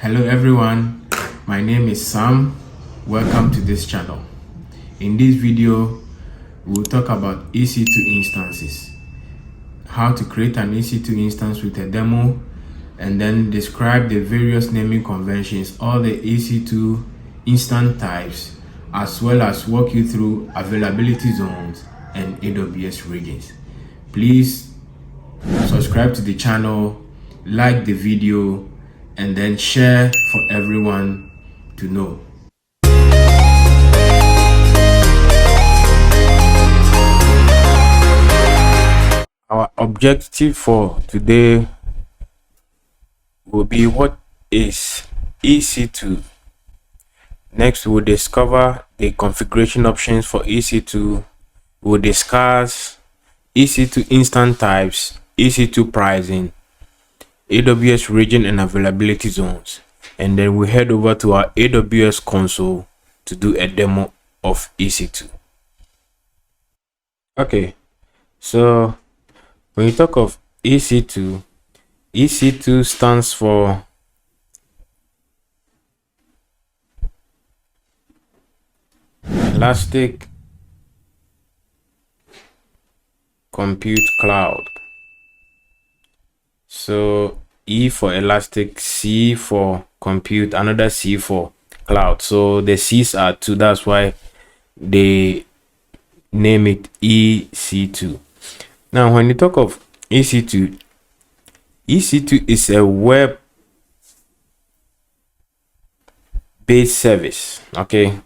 Hello everyone, my name is Sam. Welcome to this channel. In this video, we'll talk about EC2 instances, how to create an EC2 instance with a demo, and then describe the various naming conventions, all the EC2 instance types, as well as walk you through availability zones and AWS regions. Please subscribe to the channel, like the video, and then share for everyone to know. Our objective for today will be what is EC2. Next, we'll discover the configuration options for EC2. We'll discuss EC2 instance types, EC2 pricing, AWS region and availability zones, and then we head over to our AWS console to do a demo of EC2. Okay, so when you talk of EC2, EC2 stands for Elastic Compute Cloud. So E for elastic, C for compute, another C for cloud. So the C's are two, that's why they name it EC2. Now when you talk of EC2, EC2 is a web based service, okay,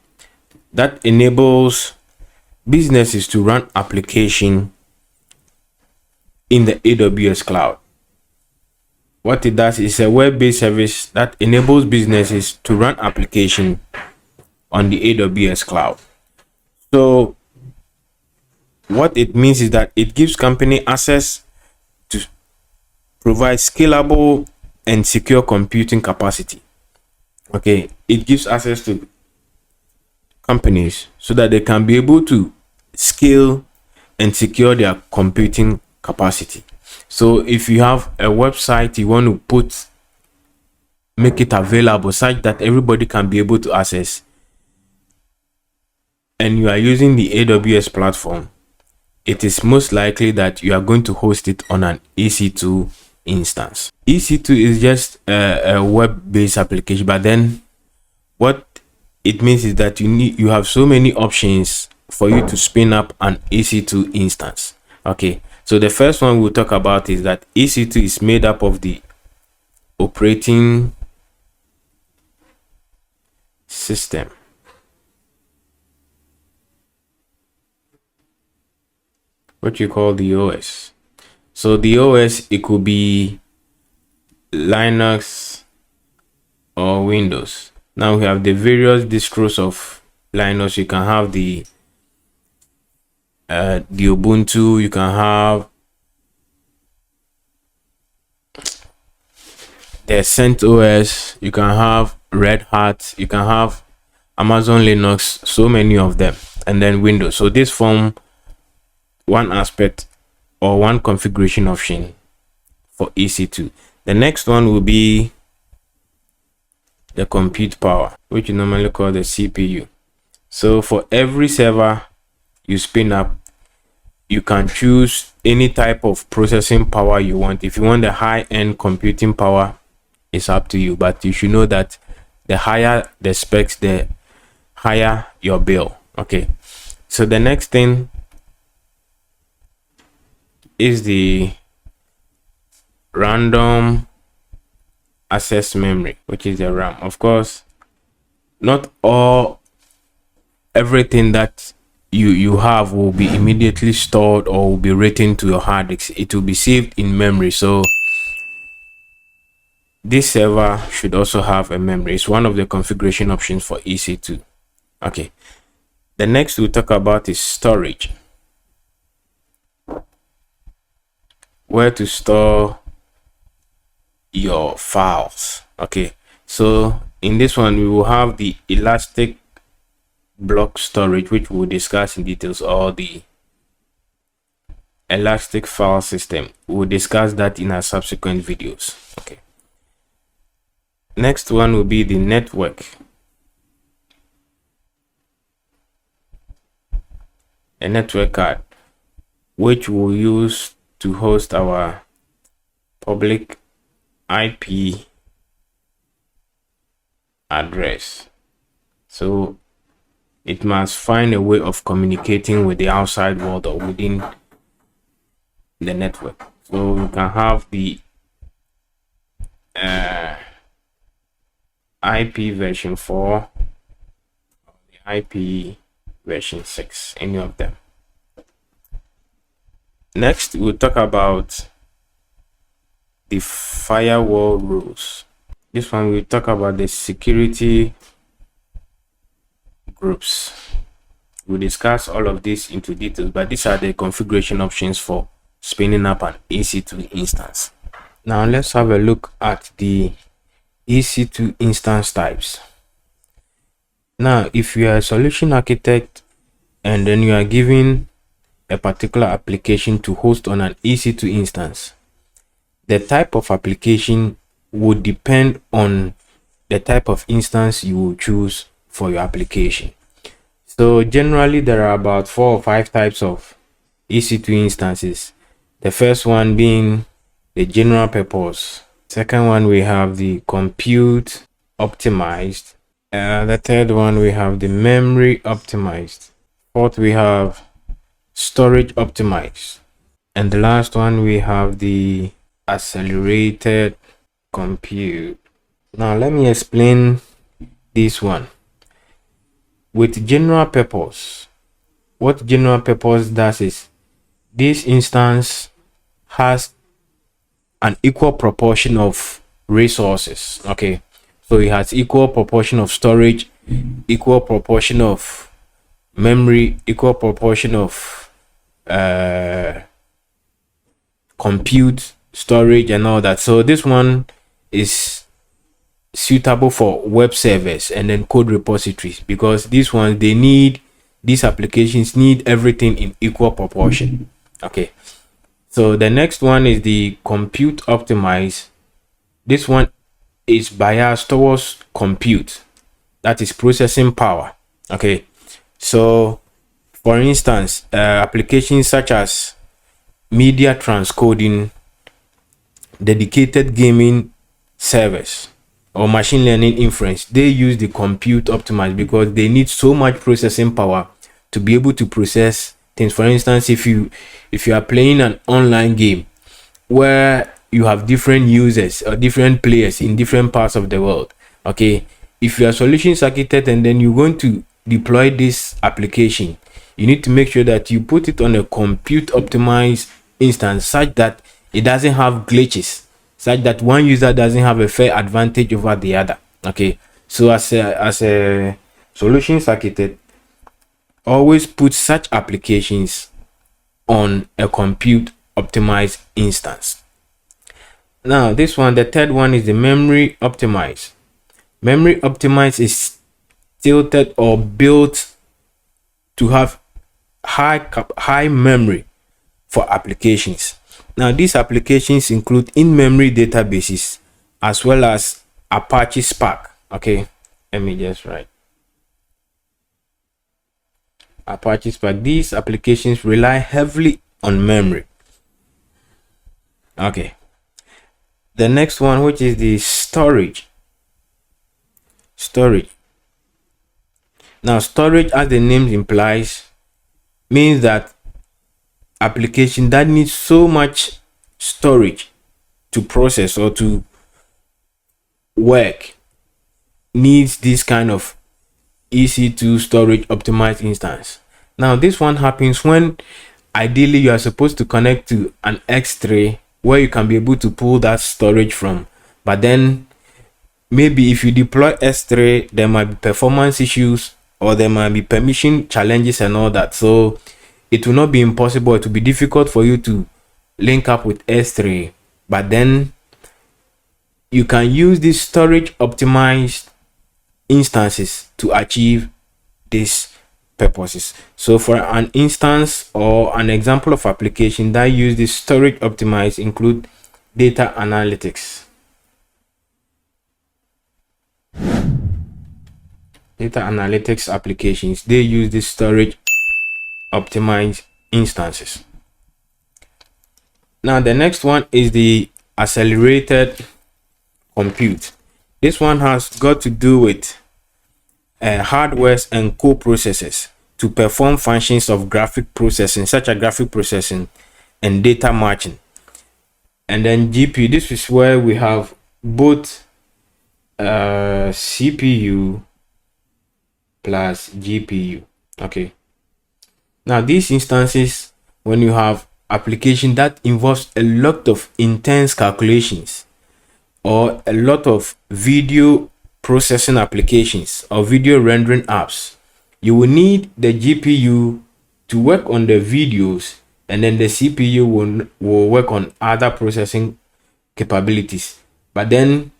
that enables businesses to run application in the AWS cloud. What it does is a web-based service that enables businesses to run application on the AWS cloud. So what it means is that it gives company access to provide scalable and secure computing capacity. Okay, it gives access to companies so that they can be able to scale and secure their computing capacity. So if you have a website, you want to make it available such that everybody can be able to access, and you are using the AWS platform, it is most likely that you are going to host it on an EC2 instance. EC2 is just a web-based application, but then what it means is that you have so many options for you to spin up an EC2 instance. Okay, so the first one we'll talk about is that EC2 is made up of the operating system. What you call the OS. So the OS, it could be Linux or Windows. Now we have the various distros of Linux. You can have the Ubuntu, you can have the CentOS, you can have Red Hat, you can have Amazon Linux, so many of them, and then Windows. So this form one aspect or one configuration option for EC2. The next one will be the compute power, which you normally call the CPU. So for every server you spin up, you can choose any type of processing power you want. If you want the high-end computing power, it's up to you, but you should know that the higher the specs, the higher your bill. Okay, so the next thing is the random access memory, which is the RAM. Of course, not everything that you have will be immediately stored or will be written to your hard disk. It will be saved in memory. So this server should also have a memory. It's one of the configuration options for EC2. Okay, the next we'll talk about is storage, where to store your files. Okay, so in this one we will have the elastic block storage, which we'll discuss in details, or the elastic file system. We'll discuss that in our subsequent videos. Okay, Next one will be the network. A network card, which we'll use to host our public IP address. So it must find a way of communicating with the outside world or within the network. So you can have the IP version 4 or the IP version 6, any of them. Next, we'll talk about the firewall rules. This one we'll talk about the security groups. We'll discuss all of this into details, but these are the configuration options for spinning up an EC2 instance. Now let's have a look at the EC2 instance types. Now, if you are a solution architect and then you are given a particular application to host on an EC2 instance, the type of application would depend on the type of instance you will choose for your application. So generally there are about 4 or 5 types of EC2 instances. The first one being the general purpose. Second one, we have the compute optimized. The third one, we have the memory optimized. Fourth, we have storage optimized. And the last one, we have the accelerated compute. Now let me explain this one. With general purpose, what general purpose does is this instance has an equal proportion of resources. Okay, so it has equal proportion of storage, equal proportion of memory, equal proportion of compute, storage, and all that. So this one is suitable for web servers and then code repositories, because these applications need everything in equal proportion. Okay, so the next one is the compute optimize. This one is biased towards compute, that is processing power. Okay, so for instance, applications such as media transcoding, dedicated gaming servers, or machine learning inference, they use the compute optimized because they need so much processing power to be able to process things. For instance, if you are playing an online game where you have different users or different players in different parts of the world, okay, if you are a solutions architect and then you're going to deploy this application, you need to make sure that you put it on a compute optimized instance such that it doesn't have glitches, such that one user doesn't have a fair advantage over the other. Okay, so as a solutions architect, always put such applications on a compute optimized instance. Now this one, the third one, is the memory optimized. Memory optimized is tilted or built to have high memory for applications. Now these applications include in-memory databases as well as Apache Spark. Okay, let me just write Apache Spark. These applications rely heavily on memory. Okay, the next one, which is the storage. Now storage, as the name implies, means that application that needs so much storage to process or to work needs this kind of EC2 storage optimized instance. Now this one happens when ideally you are supposed to connect to an X3 where you can be able to pull that storage from, but then maybe if you deploy S3, there might be performance issues or there might be permission challenges and all that. So it will not be impossible, it will be difficult for you to link up with S3, but then you can use these storage optimized instances to achieve these purposes. So for an instance or an example of application that use this storage optimized include data analytics. data analytics applications, they use this storage optimized instances. Now the next one is the accelerated compute. This one has got to do with hardwares and co-processors to perform functions of graphic processing, such as graphic processing and data matching. And then GPU, this is where we have both CPU plus GPU. Okay, now these instances, when you have application that involves a lot of intense calculations or a lot of video processing applications or video rendering apps, you will need the GPU to work on the videos, and then the CPU will work on other processing capabilities. But then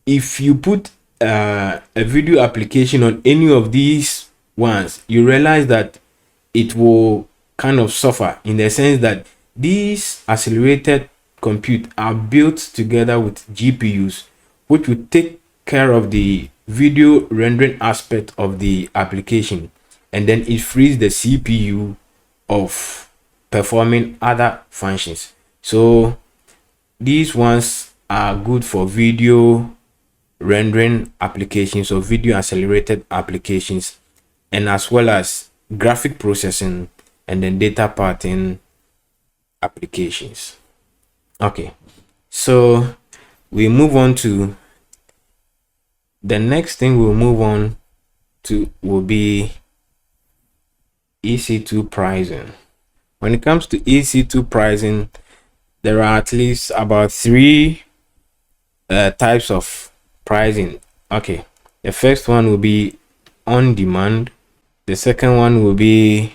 if you put a video application on any of these ones, you realize that it will kind of suffer, in the sense that these accelerated compute are built together with GPUs, which will take care of the video rendering aspect of the application, and then it frees the CPU of performing other functions. So these ones are good for video rendering applications or video accelerated applications, and as well as graphic processing and then data pattern applications. Okay, so we move on to the next thing. We'll move on to will be EC2 pricing. When it comes to EC2 pricing, there are at least about three types of pricing. Okay, the first one will be on demand. The second one will be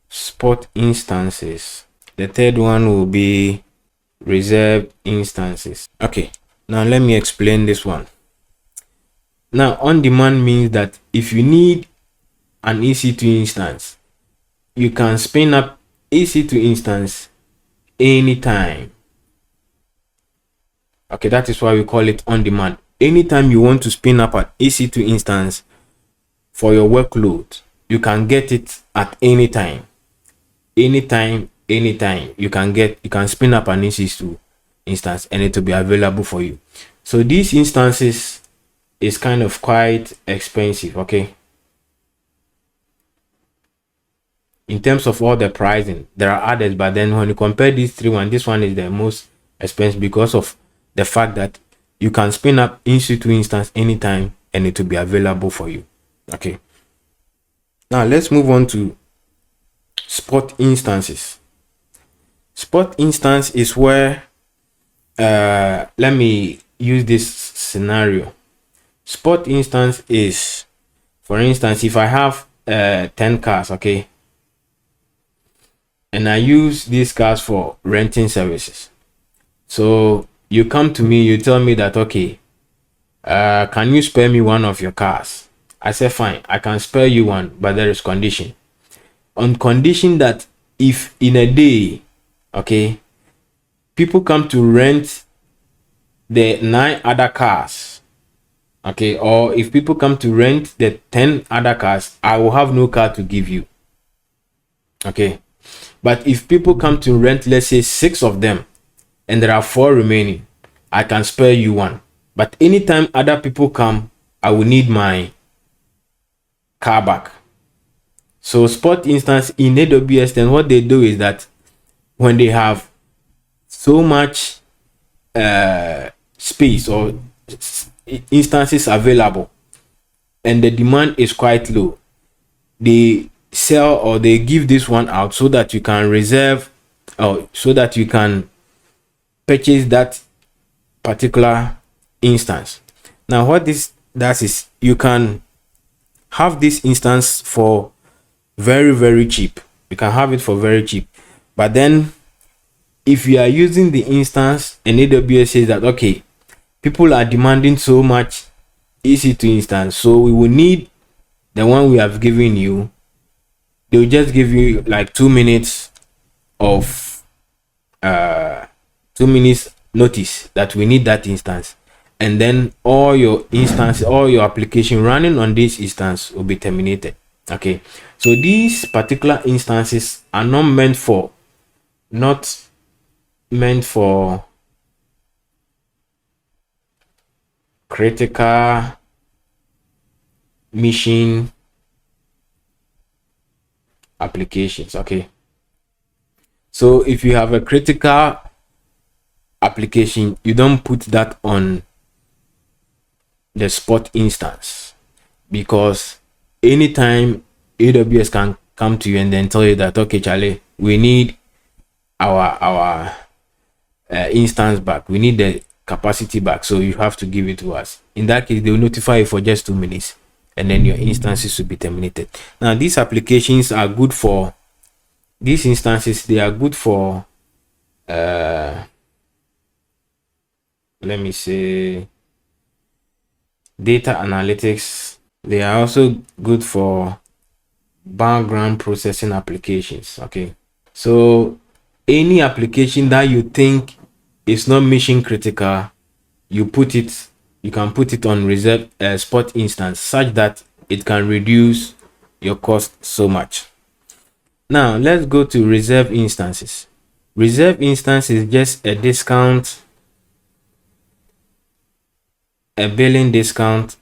spot instances. The third one will be reserved instances. Okay, now let me explain this one. Now, on demand means that if you need an EC2 instance, you can spin up EC2 instance anytime. Okay, that is why we call it on demand. Anytime you want to spin up an EC2 instance for your workload, you can get it at any time. Anytime you can spin up an EC2 instance and it will be available for you. So these instances is kind of quite expensive, okay? In terms of all the pricing, there are others, but then when you compare these three ones, this one is the most expensive because of the fact that you can spin up EC2 instance anytime and it will be available for you. Okay, now let's move on to spot instances. Spot instance is where let me use this scenario. Spot instance is, for instance, if I have 10 cars, okay, and I use these cars for renting services. So you come to me, you tell me that, okay, can you spare me one of your cars? I say fine, I can spare you one, but there is condition. On condition that if in a day, okay, people come to rent the 9 other cars, okay, or if people come to rent the 10 other cars, I will have no car to give you. Okay, but if people come to rent, let's say 6 of them, and there are 4 remaining, I can spare you one. But anytime other people come, I will need my car back. So spot instance in AWS, then what they do is that when they have so much space or instances available and the demand is quite low, they sell or they give this one out so that you can reserve or so that you can purchase that particular instance. Now what this does is you can have this instance for very cheap. You can have it for very cheap, but then if you are using the instance and AWS says that, okay, people are demanding so much EC2 instance, so we will need the one we have given you, they will just give you like 2 minutes of 2 minutes notice that we need that instance, and then all your instances, all your application running on this instance will be terminated. Okay, so these particular instances are not meant for critical mission applications. Okay, so if you have a critical application, you don't put that on the spot instance, because anytime AWS can come to you and then tell you that, okay, Charlie, we need our instance back, we need the capacity back, so you have to give it to us. In that case, they will notify you for just 2 minutes, and then your instances will be terminated. Now, these applications are good for these instances. They are good for let me say data analytics. They are also good for background processing applications. Okay, so any application that you think is not mission critical, you can put it on reserve spot instance, such that it can reduce your cost so much. Now let's go to reserve instances. Reserve instance is just a discount, a billing discount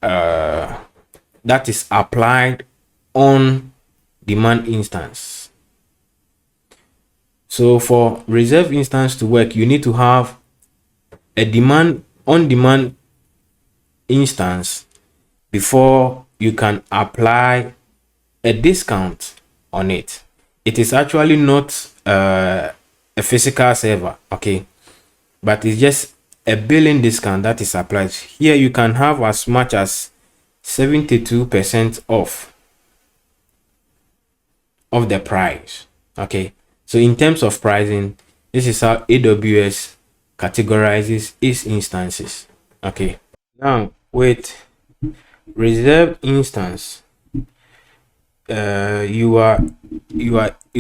that is applied on demand instance. So for reserve instance to work, you need to have a on demand instance before you can apply a discount on it. It is actually not a physical server, okay, but it's just a billing discount that is applied. Here you can have as much as 72% off of the price. Okay, so in terms of pricing, this is how AWS categorizes its instances. Okay, now with reserve instance, you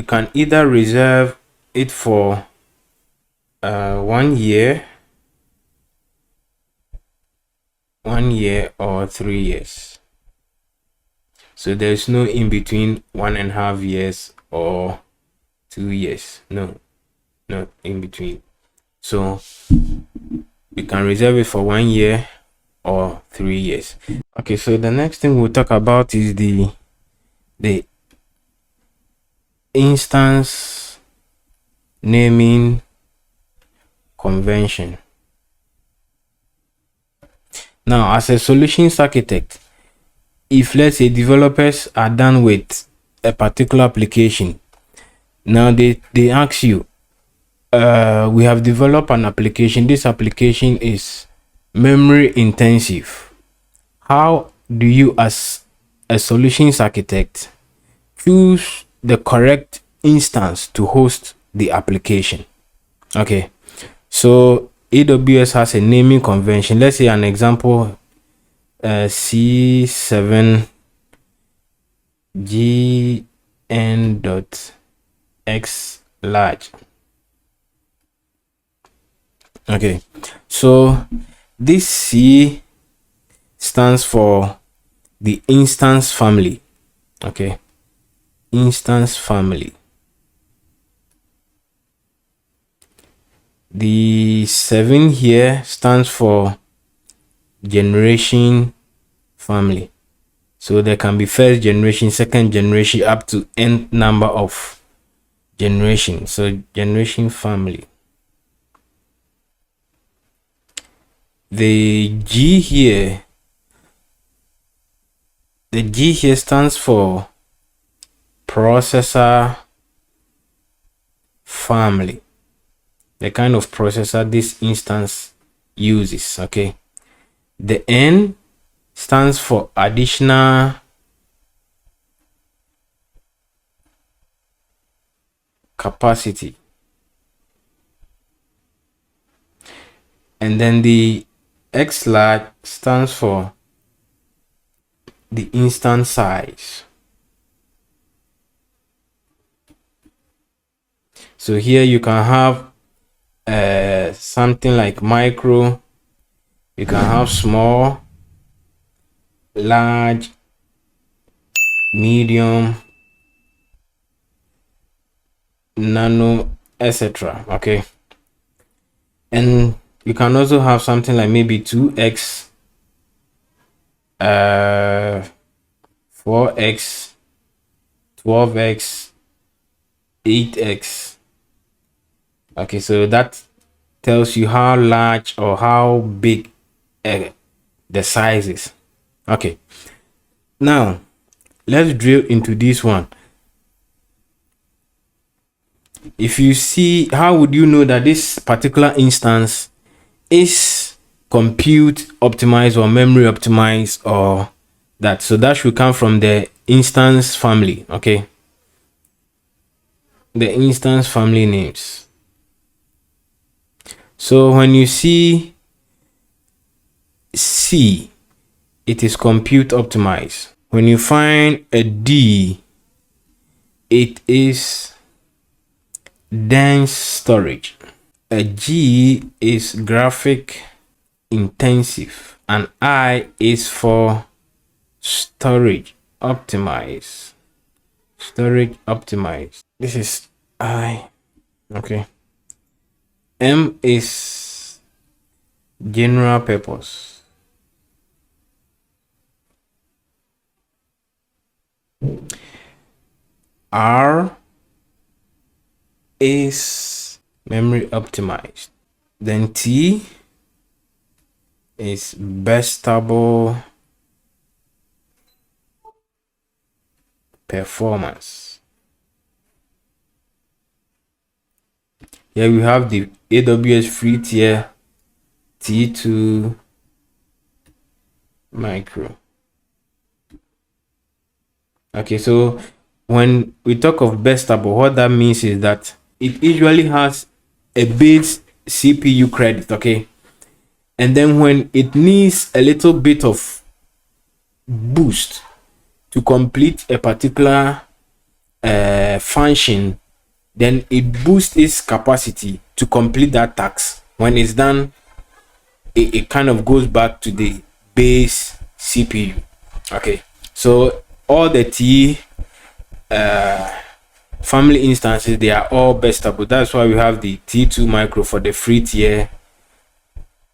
can either reserve it for 1 year or 3 years. So there's no in between 1.5 years or 2 years. No, not in between. So you can reserve it for 1 year or 3 years. Okay, so the next thing we'll talk about is the instance naming convention. Now, as a solutions architect, if let's say developers are done with a particular application, now they ask you, we have developed an application. This application is memory intensive. How do you, as a solutions architect, choose the correct instance to host the application? Okay, so AWS has a naming convention. Let's say an example, C7GN.X large. Okay, so this C stands for the instance family. Okay, instance family. The 7 here stands for generation family. So there can be first generation, second generation, up to n number of generation. So generation family. The G here stands for processor family, the kind of processor this instance uses. Okay, the N stands for additional capacity, and then the X large stands for the instance size. So here you can have something like micro. You can have small, large, medium, nano, etc. Okay, and you can also have something like maybe 2x, 4x, 12x, 8x. Okay, so that tells you how large or how big the size is. Okay, now let's drill into this one. If you see, how would you know that this particular instance is compute optimized or memory optimized or that? So that should come from the instance family. Okay, the instance family names. So when you see C, it is compute optimized. When you find a D, it is dense storage. A G is graphic intensive, and I is for storage optimized. Storage optimized. This is I. Okay. M is general purpose. R is memory optimized. Then T is best stable performance. Here we have the AWS free tier T2 micro. Okay, so when we talk of best stable, what that means is that it usually has a base CPU credit. Okay, and then when it needs a little bit of boost to complete a particular function, then it boosts its capacity to complete that task. When it's done, it kind of goes back to the base CPU. Okay, so all the T family instances, they are all best stable. That's why we have the T2 micro for the free tier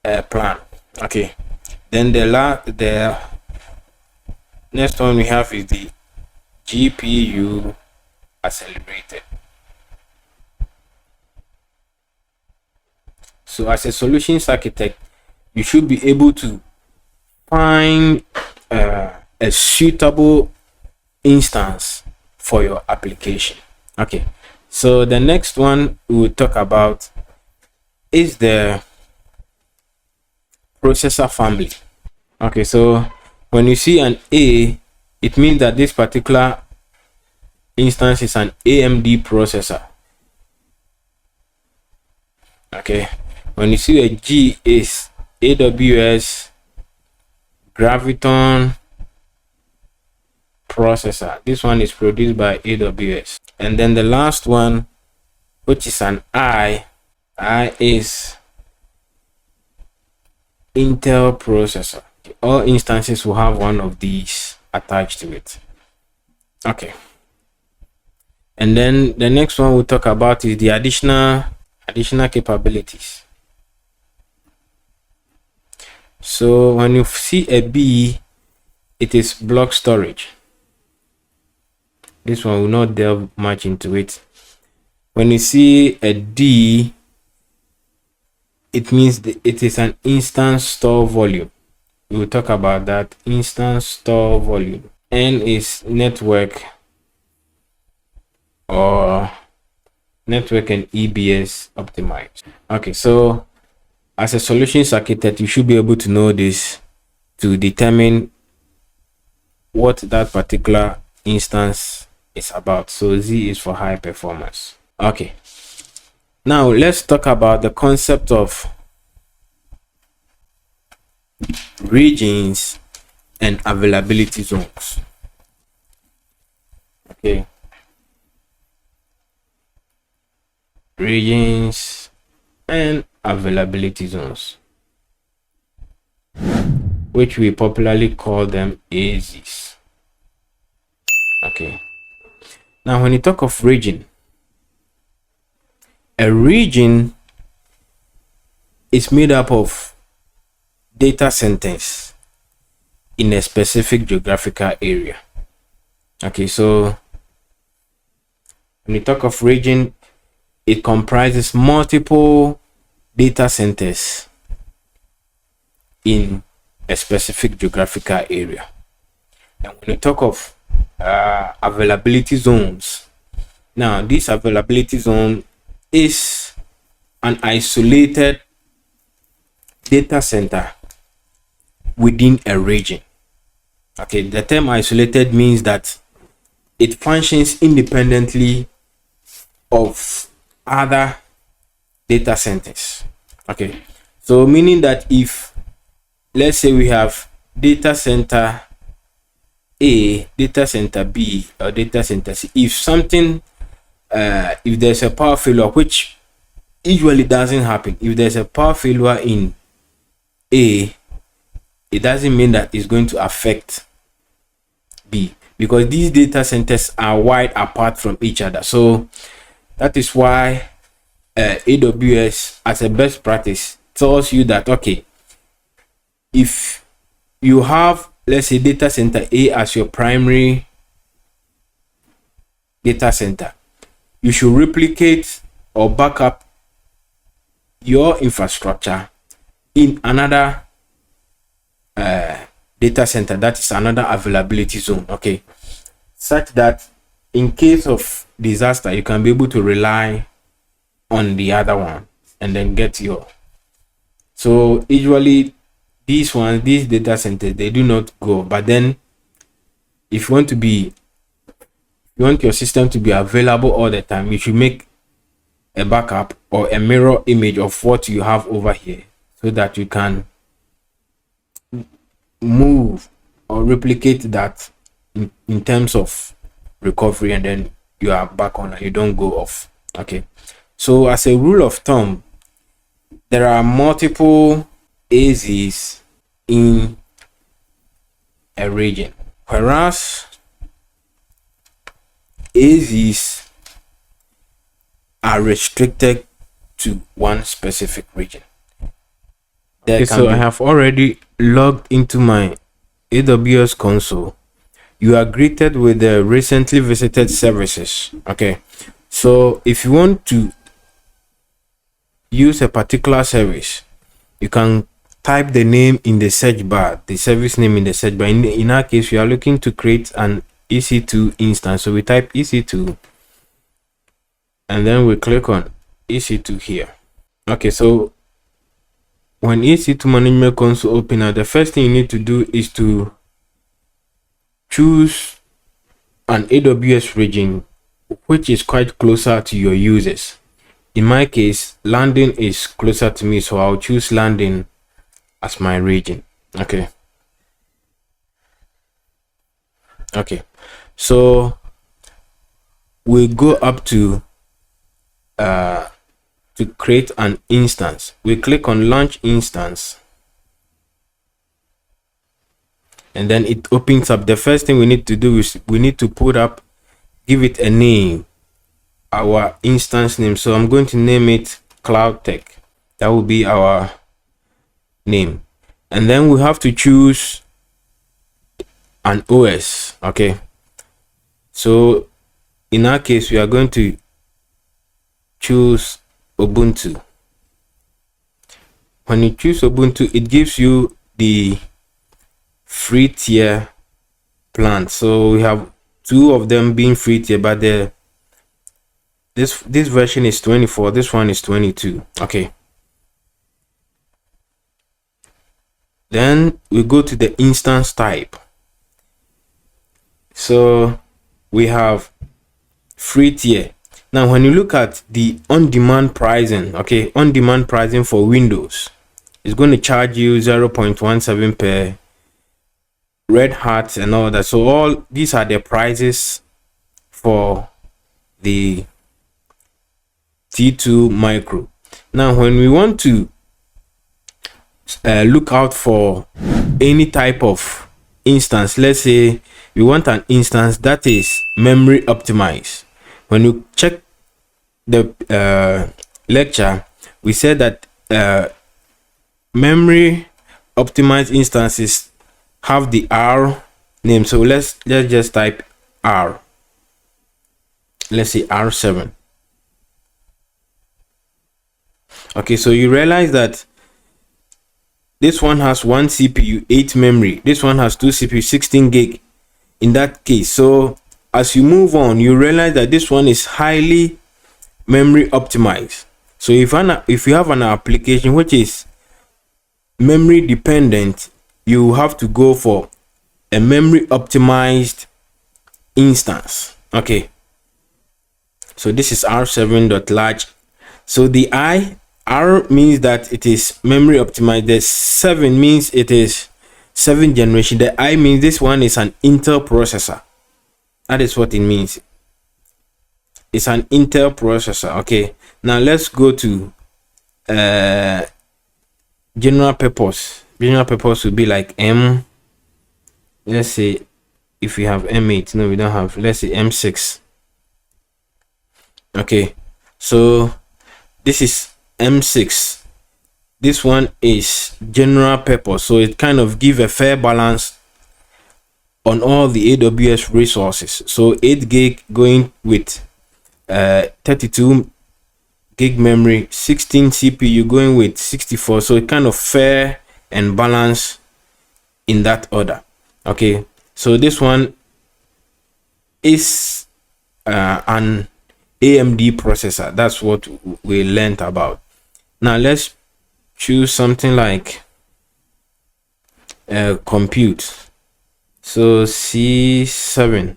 plan. Okay, then the next one we have is the GPU accelerated. So as a solutions architect, you should be able to find a suitable instance for your application. Okay, so the next one we will talk about is the processor family. Okay, so when you see an A, it means that this particular instance is an AMD processor. Okay, when you see a G, is AWS Graviton processor. This one is produced by AWS. And then the last one, which is an I is Intel processor. All instances will have one of these attached to it. Okay, and then the next one we'll talk about is the additional capabilities. So when you see a B, it is block storage. This one will not delve much into it. When you see a D, it means it is an instance store volume. We will talk about that. Instance store volume. N is network or network and EBS optimized. Okay, so as a solutions architect, you should be able to know this to determine what that particular instance is about. So Z is for high performance. Okay, now let's talk about the concept of regions and availability zones. Okay, regions and availability zones, which we popularly call them AZs. Okay. Now, when you talk of region, a region is made up of data centers in a specific geographical area. Okay, so when you talk of region, it comprises multiple data centers in a specific geographical area. And when you talk of availability zones, now this availability zone is an isolated data center within a region. Okay, the term isolated means that it functions independently of other data centers. Okay, so meaning that if, let's say, we have data center A, data center B, or data center C, if something if there's a power failure, which usually doesn't happen, if there's a power failure in A, it doesn't mean that it's going to affect B, because these data centers are wide apart from each other. So that is why AWS, as a best practice, tells you that, okay, if you have, let's say, data center A as your primary data center, you should replicate or back up your infrastructure in another data center, that is another availability zone, okay, such that in case of disaster, you can be able to rely on the other one and then get your. So usually these data centers, they do not go, but then if you want your system to be available all the time, you should make a backup or a mirror image of what you have over here, so that you can move or replicate that in terms of recovery, and then you are back on and you don't go off. Okay, so as a rule of thumb, there are multiple AZs in a region, whereas AZs are restricted to one specific region. Okay, so I have already logged into my AWS console. You are greeted with the recently visited services. Okay, so if you want to use a particular service, you can type the name in the search bar, the service name in the search bar. In our case, we are looking to create an EC2 instance, so we type EC2 and then we click on EC2 here. Okay, so when EC2 management console open up, the first thing you need to do is to choose an AWS region which is quite closer to your users. In my case, London is closer to me, so I'll choose London as my region. Okay, so we go up to create an instance. We click on launch instance, and then it opens up. The first thing we need to do is we need to give it a name, our instance name. So I'm going to name it Cloud Tech. That will be our name, and then we have to choose an OS. Okay, so in our case, we are going to choose Ubuntu. When you choose Ubuntu, it gives you the free tier plan. So we have two of them being free tier, but this version is 24, this one is 22. Okay, then we go to the instance type. So we have free tier. Now when you look at the on-demand pricing, okay, on-demand pricing for Windows, it's going to charge you 0.17 per Red Hat and all that. So all these are the prices for the T2 Micro. Now when we want to look out for any type of instance, let's say we want an instance that is memory optimized. When you check the lecture, we said that memory optimized instances have the R name. So let's just type R. Let's say R7. Okay, so you realize that this one has 1 CPU, 8 memory. This one has 2 CPU, 16 gig in that case. So as you move on, you realize that this one is highly memory optimized. So if you have an application which is memory dependent, you have to go for a memory optimized instance. Okay, so this is R7.large. So the R means that it is memory optimized. The 7 means it is 7th generation. The I means this one is an Intel processor. That is what it means. It's an Intel processor. Okay, now let's go to general purpose. General purpose would be like M. Let's say if we have M8, no, we don't have. Let's say M6. Okay, so this is M6. This one is general purpose, so it kind of give a fair balance on all the AWS resources. So 8 gig going with 32 gig memory, 16 CPU going with 64. So it kind of fair and balance in that order. Okay, so this one is an AMD processor. That's what we learned about. Now let's choose something like compute. So C7.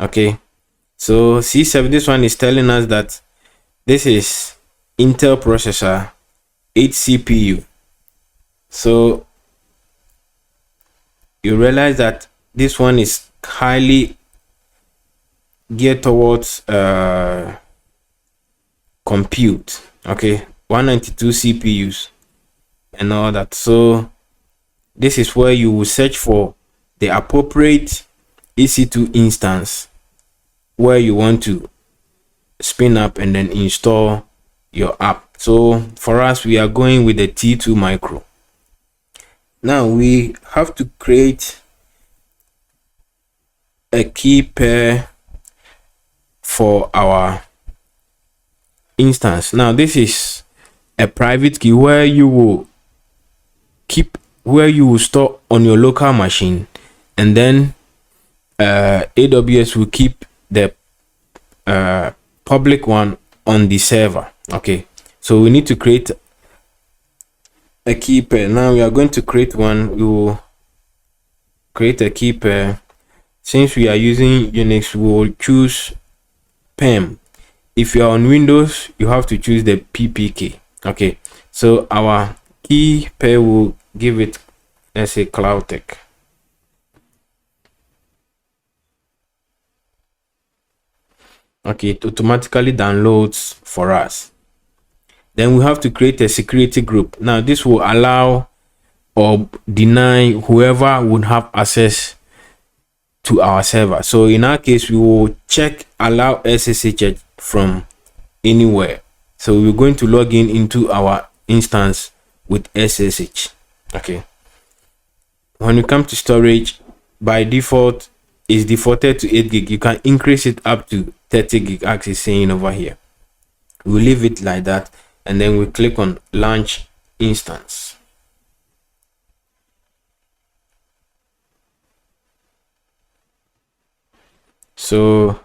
Okay, so C7, this one is telling us that this is Intel processor, 8 CPU. So you realize that this one is highly geared towards compute. Okay, 192 CPUs and all that. So this is where you will search for the appropriate EC2 instance where you want to spin up and then install your app. So for us, we are going with the T2 micro. Now we have to create a key pair for our instance. Now this is a private key where you will store on your local machine, and then AWS will keep the public one on the server. Okay, so we need to create a key pair. Now we are going to create one. We will create a key pair. Since we are using Unix, we will choose PEM. If you are on Windows, you have to choose the PPK. Okay, so our key pair will give it, let's say, CloudTech. Okay, it automatically downloads for us. Then we have to create a security group. Now this will allow or deny whoever would have access to our server. So in our case, we will check allow SSH from anywhere. So we're going to log in into our instance with SSH. Okay, when you come to storage, by default is defaulted to 8 gig. You can increase it up to 30 gig, as it's saying over here. We'll leave it like that, and then we click on launch instance. So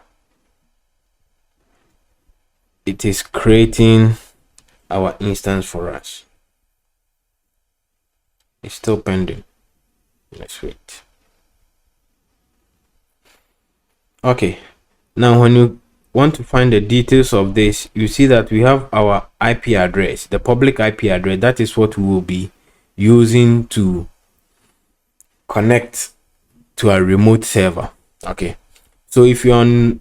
it is creating our instance for us. It's still pending. Let's wait. Okay, now when you want to find the details of this, you see that we have our IP address, the public IP address. That is what we will be using to connect to a remote server. Okay, so if you're on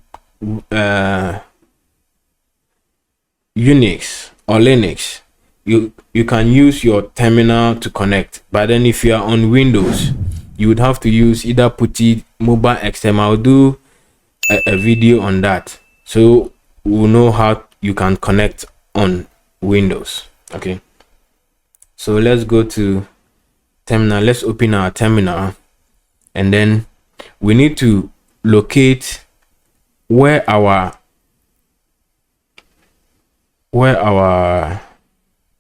Unix or Linux, you can use your terminal to connect, but then if you are on Windows, you would have to use either PuTTY Mobile XM. I'll do a video on that, so we'll know how you can connect on Windows. Okay, so let's go to terminal. Let's open our terminal, and then we need to locate where our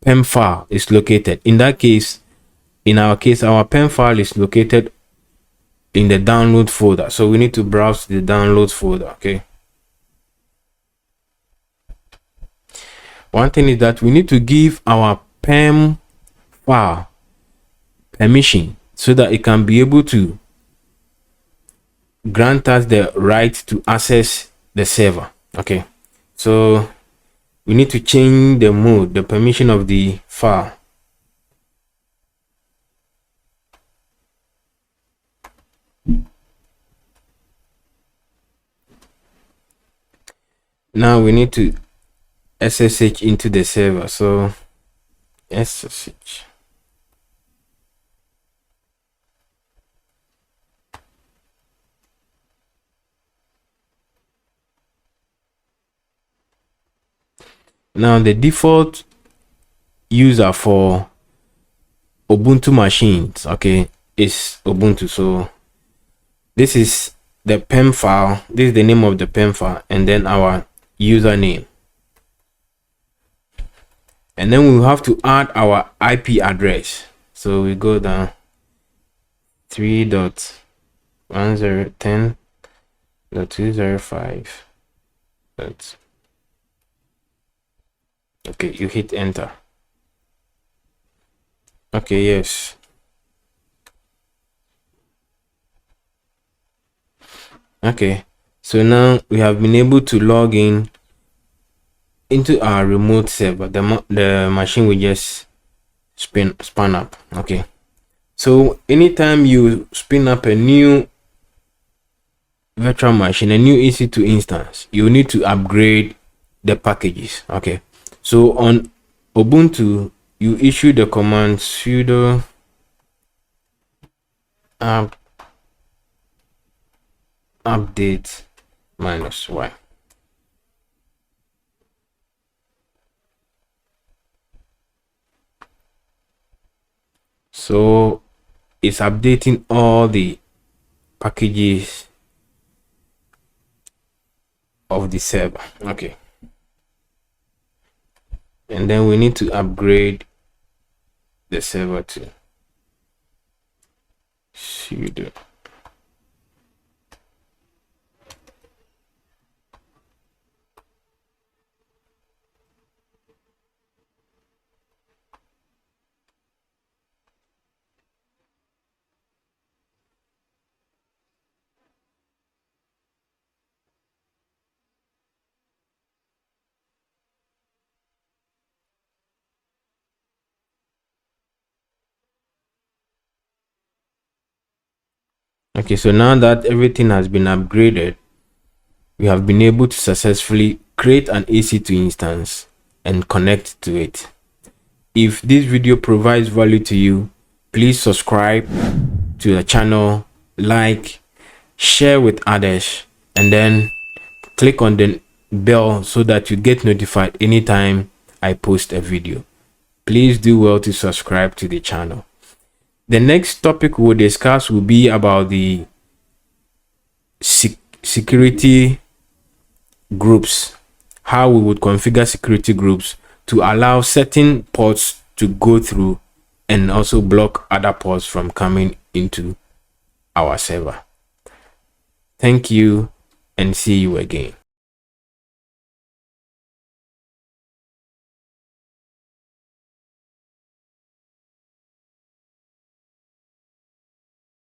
PEM file is located. In our case, our PEM file is located in the download folder, so we need to browse the download folder. Okay, one thing is that we need to give our PEM file permission so that it can be able to grant us the right to access the server. Okay, so we need to change the mode, the permission of the file. Now we need to SSH into the server. So SSH. Now the default user for Ubuntu machines, okay, is Ubuntu. So this is the PEM file, this is the name of the PEM file, and then our username, and then we have to add our IP address. So we go down 3.10.205. Okay, you hit enter. Okay, yes. Okay, so now we have been able to log in into our remote server, the machine we just spun up. Okay, so anytime you spin up a new virtual machine, a new EC2 instance, you need to upgrade the packages. Okay, so on Ubuntu, you issue the command sudo update -y. So it's updating all the packages of the server. Okay, and then we need to upgrade the server to sudo Okay, so now that everything has been upgraded, we have been able to successfully create an EC2 instance and connect to it. If this video provides value to you, please subscribe to the channel, like, share with others, and then click on the bell so that you get notified anytime I post a video. Please do well to subscribe to the channel. The next topic we'll discuss will be about the security groups, how we would configure security groups to allow certain ports to go through and also block other ports from coming into our server. Thank you and see you again.